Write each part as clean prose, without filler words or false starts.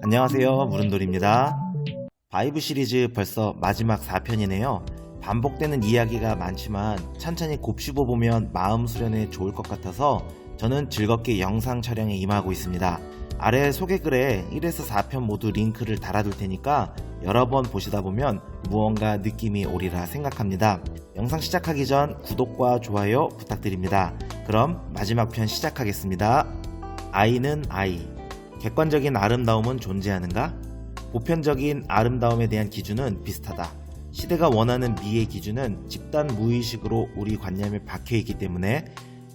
안녕하세요, 무른돌입니다. 바이브 시리즈 벌써 마지막 4편이네요. 반복되는 이야기가 많지만 천천히 곱씹어보면 마음 수련에 좋을 것 같아서 저는 즐겁게 영상 촬영에 임하고 있습니다. 아래 소개글에 1에서 4편 모두 링크를 달아둘 테니까 여러 번 보시다 보면 무언가 느낌이 오리라 생각합니다. 영상 시작하기 전 구독과 좋아요 부탁드립니다. 그럼 마지막 편 시작하겠습니다. 아이는 아이. 객관적인 아름다움은 존재하는가? 보편적인 아름다움에 대한 기준은 비슷하다. 시대가 원하는 미의 기준은 집단 무의식으로 우리 관념에 박혀있기 때문에,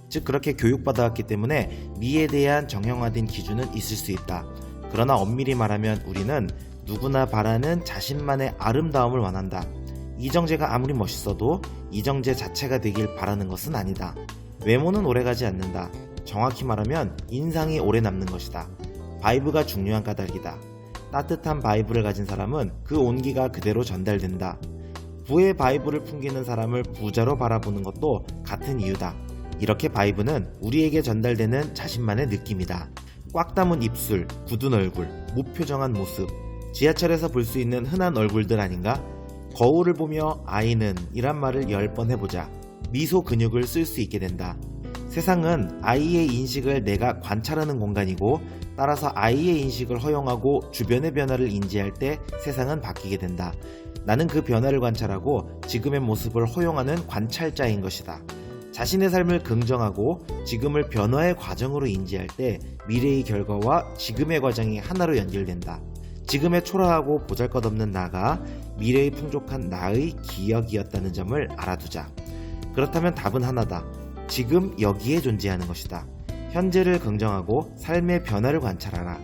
즉 그렇게 교육받아왔기 때문에 미에 대한 정형화된 기준은 있을 수 있다. 그러나 엄밀히 말하면 우리는 누구나 바라는 자신만의 아름다움을 원한다. 이정재가 아무리 멋있어도 이정재 자체가 되길 바라는 것은 아니다. 외모는 오래가지 않는다. 정확히 말하면 인상이 오래 남는 것이다. 바이브가 중요한 까닭이다. 따뜻한 바이브를 가진 사람은 그 온기가 그대로 전달된다. 부의 바이브를 풍기는 사람을 부자로 바라보는 것도 같은 이유다. 이렇게 바이브는 우리에게 전달되는 자신만의 느낌이다. 꽉 담은 입술, 굳은 얼굴, 무표정한 모습, 지하철에서 볼 수 있는 흔한 얼굴들 아닌가? 거울을 보며 아이는 이란 말을 10번 해보자. 미소 근육을 쓸 수 있게 된다. 세상은 아이의 인식을 내가 관찰하는 공간이고, 따라서 아이의 인식을 허용하고 주변의 변화를 인지할 때 세상은 바뀌게 된다. 나는 그 변화를 관찰하고 지금의 모습을 허용하는 관찰자인 것이다. 자신의 삶을 긍정하고 지금을 변화의 과정으로 인지할 때 미래의 결과와 지금의 과정이 하나로 연결된다. 지금의 초라하고 보잘것없는 나가 미래의 풍족한 나의 기억이었다는 점을 알아두자. 그렇다면 답은 하나다. 지금 여기에 존재하는 것이다. 현재를 긍정하고 삶의 변화를 관찰하라.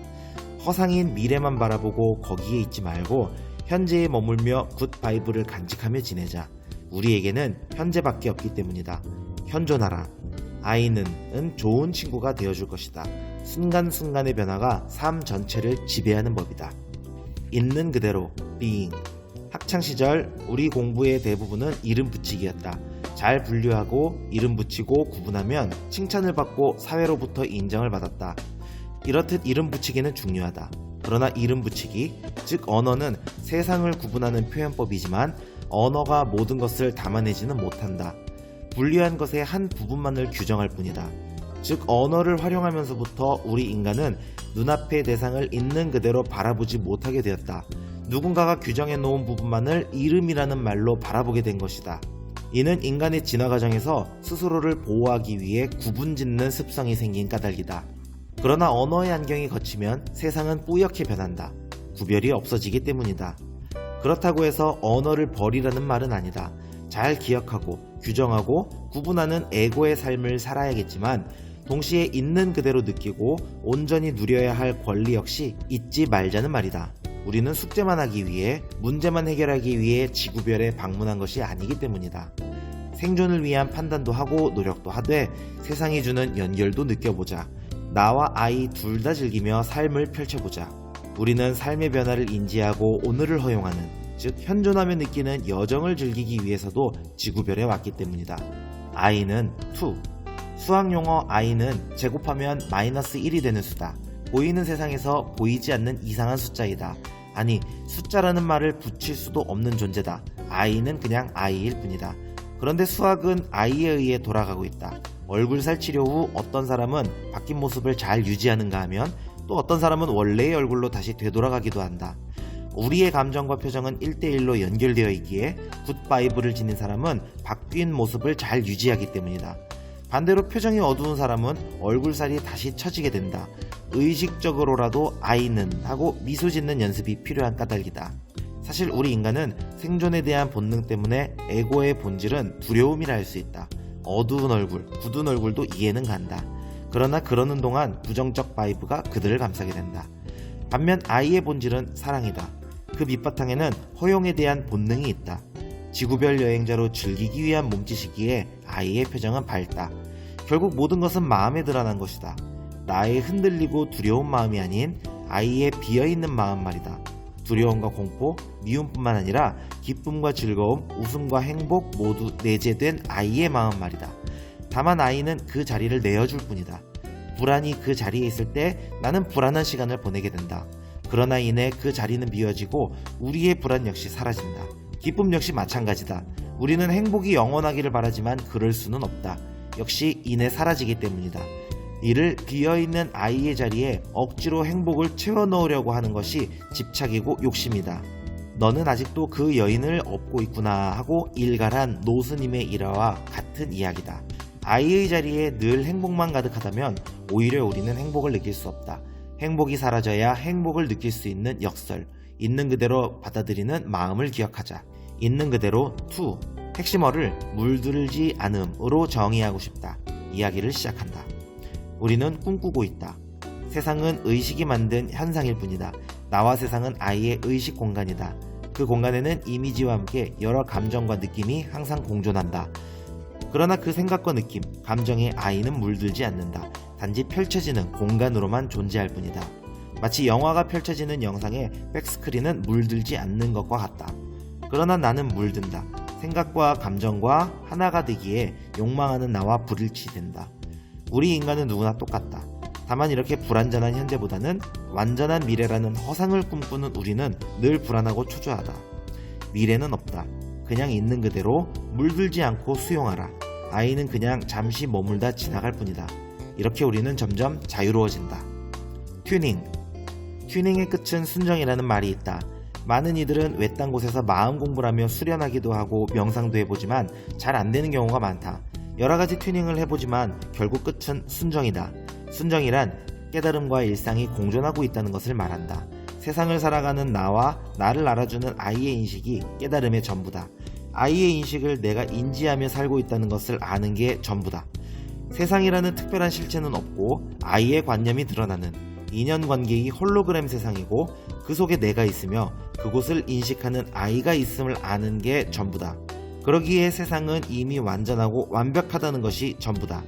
허상인 미래만 바라보고 거기에 있지 말고 현재에 머물며 굿바이브를 간직하며 지내자. 우리에게는 현재밖에 없기 때문이다. 현존하라. 아이는 좋은 친구가 되어줄 것이다. 순간순간의 변화가 삶 전체를 지배하는 법이다. 있는 그대로 being. 학창시절 우리 공부의 대부분은 이름 붙이기였다. 잘 분류하고 이름 붙이고 구분하면 칭찬을 받고 사회로부터 인정을 받았다. 이렇듯 이름 붙이기는 중요하다. 그러나 이름 붙이기, 즉 언어는 세상을 구분하는 표현법이지만 언어가 모든 것을 담아내지는 못한다. 분류한 것의 한 부분만을 규정할 뿐이다. 즉 언어를 활용하면서부터 우리 인간은 눈앞의 대상을 있는 그대로 바라보지 못하게 되었다. 누군가가 규정해 놓은 부분만을 이름이라는 말로 바라보게 된 것이다. 이는 인간의 진화 과정에서 스스로를 보호하기 위해 구분짓는 습성이 생긴 까닭이다. 그러나 언어의 안경이 걷히면 세상은 뿌옇게 변한다. 구별이 없어지기 때문이다. 그렇다고 해서 언어를 버리라는 말은 아니다. 잘 기억하고 규정하고 구분하는 에고의 삶을 살아야겠지만 동시에 있는 그대로 느끼고 온전히 누려야 할 권리 역시 잊지 말자는 말이다. 우리는 숙제만 하기 위해, 문제만 해결하기 위해 지구별에 방문한 것이 아니기 때문이다. 생존을 위한 판단도 하고 노력도 하되 세상이 주는 연결도 느껴보자. 나와 아이 둘 다 즐기며 삶을 펼쳐보자. 우리는 삶의 변화를 인지하고 오늘을 허용하는, 즉 현존하며 느끼는 여정을 즐기기 위해서도 지구별에 왔기 때문이다. 아이는 2. 수학용어 아이는 제곱하면 -1이 되는 수다. 보이는 세상에서 보이지 않는 이상한 숫자이다. 아니, 숫자라는 말을 붙일 수도 없는 존재다. 아이는 그냥 아이일 뿐이다. 그런데 수학은 아이에 의해 돌아가고 있다. 얼굴살 치료 후 어떤 사람은 바뀐 모습을 잘 유지하는가 하면 또 어떤 사람은 원래의 얼굴로 다시 되돌아가기도 한다. 우리의 감정과 표정은 1대1로 연결되어 있기에 굿바이브를 지닌 사람은 바뀐 모습을 잘 유지하기 때문이다. 반대로 표정이 어두운 사람은 얼굴살이 다시 처지게 된다. 의식적으로라도 아이는 하고 미소 짓는 연습이 필요한 까닭이다. 사실 우리 인간은 생존에 대한 본능 때문에 에고의 본질은 두려움이라 할 수 있다. 어두운 얼굴, 굳은 얼굴도 이해는 간다. 그러나 그러는 동안 부정적 바이브가 그들을 감싸게 된다. 반면 아이의 본질은 사랑이다. 그 밑바탕에는 허용에 대한 본능이 있다. 지구별 여행자로 즐기기 위한 몸짓이기에 아이의 표정은 밝다. 결국 모든 것은 마음에 드러난 것이다. 나의 흔들리고 두려운 마음이 아닌 아이의 비어있는 마음 말이다. 두려움과 공포, 미움뿐만 아니라 기쁨과 즐거움, 웃음과 행복 모두 내재된 아이의 마음 말이다. 다만 아이는 그 자리를 내어줄 뿐이다. 불안이 그 자리에 있을 때 나는 불안한 시간을 보내게 된다. 그러나 이내 그 자리는 비워지고 우리의 불안 역시 사라진다. 기쁨 역시 마찬가지다. 우리는 행복이 영원하기를 바라지만 그럴 수는 없다. 역시 이내 사라지기 때문이다. 이를 비어있는 아이의 자리에 억지로 행복을 채워 넣으려고 하는 것이 집착이고 욕심이다. 너는 아직도 그 여인을 업고 있구나 하고 일갈한 노스님의 일화와 같은 이야기다. 아이의 자리에 늘 행복만 가득하다면 오히려 우리는 행복을 느낄 수 없다. 행복이 사라져야 행복을 느낄 수 있는 역설, 있는 그대로 받아들이는 마음을 기억하자. 있는 그대로 2. 핵심어를 물들지 않음으로 정의하고 싶다. 이야기를 시작한다. 우리는 꿈꾸고 있다. 세상은 의식이 만든 현상일 뿐이다. 나와 세상은 아이의 의식 공간이다. 그 공간에는 이미지와 함께 여러 감정과 느낌이 항상 공존한다. 그러나 그 생각과 느낌, 감정에 아이는 물들지 않는다. 단지 펼쳐지는 공간으로만 존재할 뿐이다. 마치 영화가 펼쳐지는 영상에 백스크린은 물들지 않는 것과 같다. 그러나 나는 물든다. 생각과 감정과 하나가 되기에 욕망하는 나와 불일치된다. 우리 인간은 누구나 똑같다. 다만 이렇게 불완전한 현재보다는 완전한 미래라는 허상을 꿈꾸는 우리는 늘 불안하고 초조하다. 미래는 없다. 그냥 있는 그대로 물들지 않고 수용하라. 아이는 그냥 잠시 머물다 지나갈 뿐이다. 이렇게 우리는 점점 자유로워진다. 튜닝. 튜닝의 끝은 순정이라는 말이 있다. 많은 이들은 외딴 곳에서 마음 공부를 하며 수련하기도 하고 명상도 해보지만 잘 안되는 경우가 많다. 여러가지 튜닝을 해보지만 결국 끝은 순정이다. 순정이란 깨달음과 일상이 공존하고 있다는 것을 말한다. 세상을 살아가는 나와 나를 알아주는 아이의 인식이 깨달음의 전부다. 아이의 인식을 내가 인지하며 살고 있다는 것을 아는 게 전부다. 세상이라는 특별한 실체는 없고 아이의 관념이 드러나는 인연관계의 홀로그램 세상이고 그 속에 내가 있으며 그곳을 인식하는 아이가 있음을 아는 게 전부다. 그러기에 세상은 이미 완전하고 완벽하다는 것이 전부다.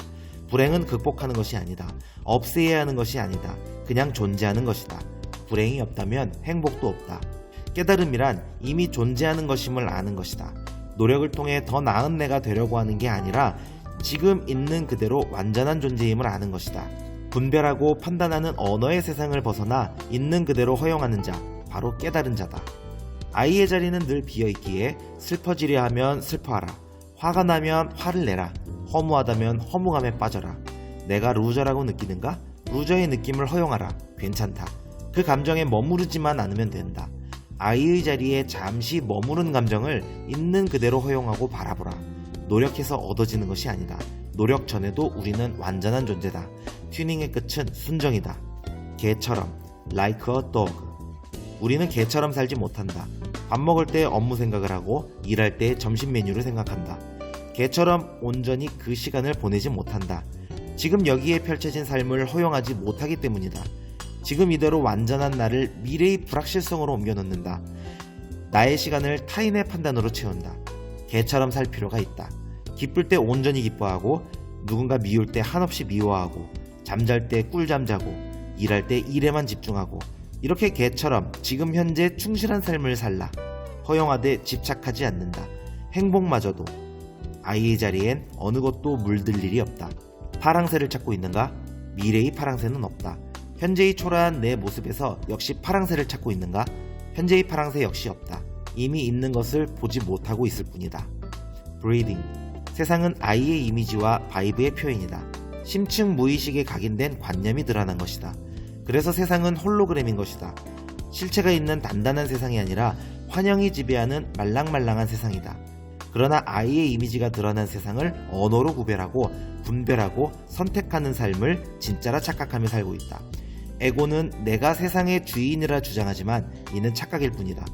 불행은 극복하는 것이 아니다. 없애야 하는 것이 아니다. 그냥 존재하는 것이다. 불행이 없다면 행복도 없다. 깨달음이란 이미 존재하는 것임을 아는 것이다. 노력을 통해 더 나은 내가 되려고 하는 게 아니라 지금 있는 그대로 완전한 존재임을 아는 것이다. 분별하고 판단하는 언어의 세상을 벗어나 있는 그대로 허용하는 자, 바로 깨달은 자다. 아이의 자리는 늘 비어있기에 슬퍼지려 하면 슬퍼하라. 화가 나면 화를 내라. 허무하다면 허무감에 빠져라. 내가 루저라고 느끼는가? 루저의 느낌을 허용하라. 괜찮다. 그 감정에 머무르지만 않으면 된다. 아이의 자리에 잠시 머무른 감정을 있는 그대로 허용하고 바라보라. 노력해서 얻어지는 것이 아니다. 노력 전에도 우리는 완전한 존재다. 튜닝의 끝은 순정이다. 개처럼 like a dog. 우리는 개처럼 살지 못한다. 밥 먹을 때 업무 생각을 하고 일할 때 점심 메뉴를 생각한다. 개처럼 온전히 그 시간을 보내지 못한다. 지금 여기에 펼쳐진 삶을 허용하지 못하기 때문이다. 지금 이대로 완전한 나를 미래의 불확실성으로 옮겨놓는다. 나의 시간을 타인의 판단으로 채운다. 개처럼 살 필요가 있다. 기쁠 때 온전히 기뻐하고 누군가 미울 때 한없이 미워하고 잠잘 때 꿀잠 자고 일할 때 일에만 집중하고 이렇게 개처럼 지금 현재 충실한 삶을 살라. 허용하되 집착하지 않는다. 행복마저도 아이의 자리엔 어느 것도 물들 일이 없다. 파랑새를 찾고 있는가? 미래의 파랑새는 없다. 현재의 초라한 내 모습에서 역시 파랑새를 찾고 있는가? 현재의 파랑새 역시 없다. 이미 있는 것을 보지 못하고 있을 뿐이다. 브리딩. 세상은 아이의 이미지와 바이브의 표현이다. 심층 무의식에 각인된 관념이 드러난 것이다. 그래서 세상은 홀로그램인 것이다. 실체가 있는 단단한 세상이 아니라 환영이 지배하는 말랑말랑한 세상이다. 그러나 아이의 이미지가 드러난 세상을 언어로 구별하고 분별하고 선택하는 삶을 진짜라 착각하며 살고 있다. 에고는 내가 세상의 주인이라 주장하지만 이는 착각일 뿐이다.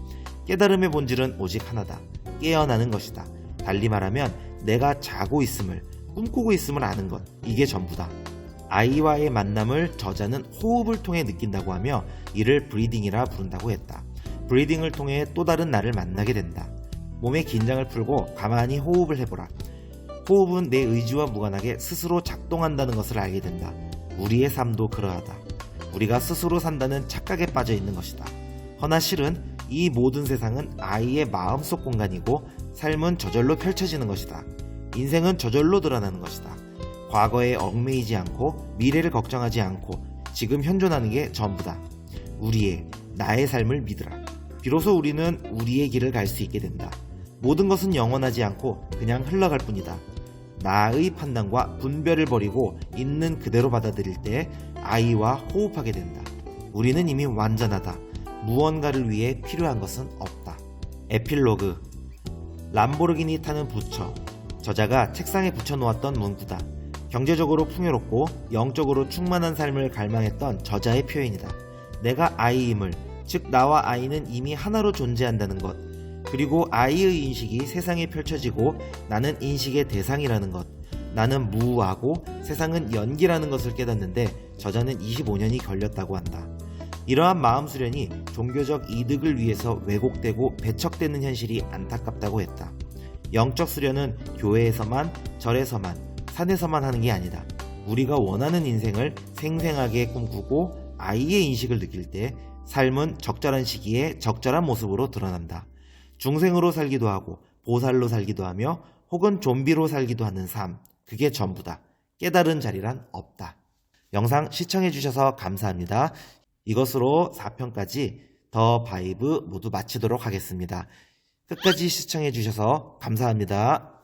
깨달음의 본질은 오직 하나다. 깨어나는 것이다. 달리 말하면 내가 자고 있음을, 꿈꾸고 있음을 아는 것, 이게 전부다. 아이와의 만남을 저자는 호흡을 통해 느낀다고 하며 이를 브리딩이라 부른다고 했다. 브리딩을 통해 또 다른 나를 만나게 된다. 몸의 긴장을 풀고 가만히 호흡을 해보라. 호흡은 내 의지와 무관하게 스스로 작동한다는 것을 알게 된다. 우리의 삶도 그러하다. 우리가 스스로 산다는 착각에 빠져 있는 것이다. 허나 실은 이 모든 세상은 아이의 마음속 공간이고 삶은 저절로 펼쳐지는 것이다. 인생은 저절로 드러나는 것이다. 과거에 얽매이지 않고 미래를 걱정하지 않고 지금 현존하는 게 전부다. 나의 삶을 믿으라. 비로소 우리는 우리의 길을 갈 수 있게 된다. 모든 것은 영원하지 않고 그냥 흘러갈 뿐이다. 나의 판단과 분별을 버리고 있는 그대로 받아들일 때 아이와 호흡하게 된다. 우리는 이미 완전하다. 무언가를 위해 필요한 것은 없다. 에필로그. 람보르기니 타는 부처. 저자가 책상에 붙여놓았던 문구다. 경제적으로 풍요롭고 영적으로 충만한 삶을 갈망했던 저자의 표현이다. 내가 아이임을, 즉 나와 아이는 이미 하나로 존재한다는 것, 그리고 아이의 인식이 세상에 펼쳐지고 나는 인식의 대상이라는 것, 나는 무하고 세상은 연기라는 것을 깨닫는데 저자는 25년이 걸렸다고 한다. 이러한 마음 수련이 종교적 이득을 위해서 왜곡되고 배척되는 현실이 안타깝다고 했다. 영적 수련은 교회에서만, 절에서만, 산에서만 하는 게 아니다. 우리가 원하는 인생을 생생하게 꿈꾸고 아이의 인식을 느낄 때 삶은 적절한 시기에 적절한 모습으로 드러난다. 중생으로 살기도 하고 보살로 살기도 하며 혹은 좀비로 살기도 하는 삶, 그게 전부다. 깨달은 자리란 없다. 영상 시청해주셔서 감사합니다. 이것으로 4편까지 더 바이브 모두 마치도록 하겠습니다. 끝까지 시청해주셔서 감사합니다.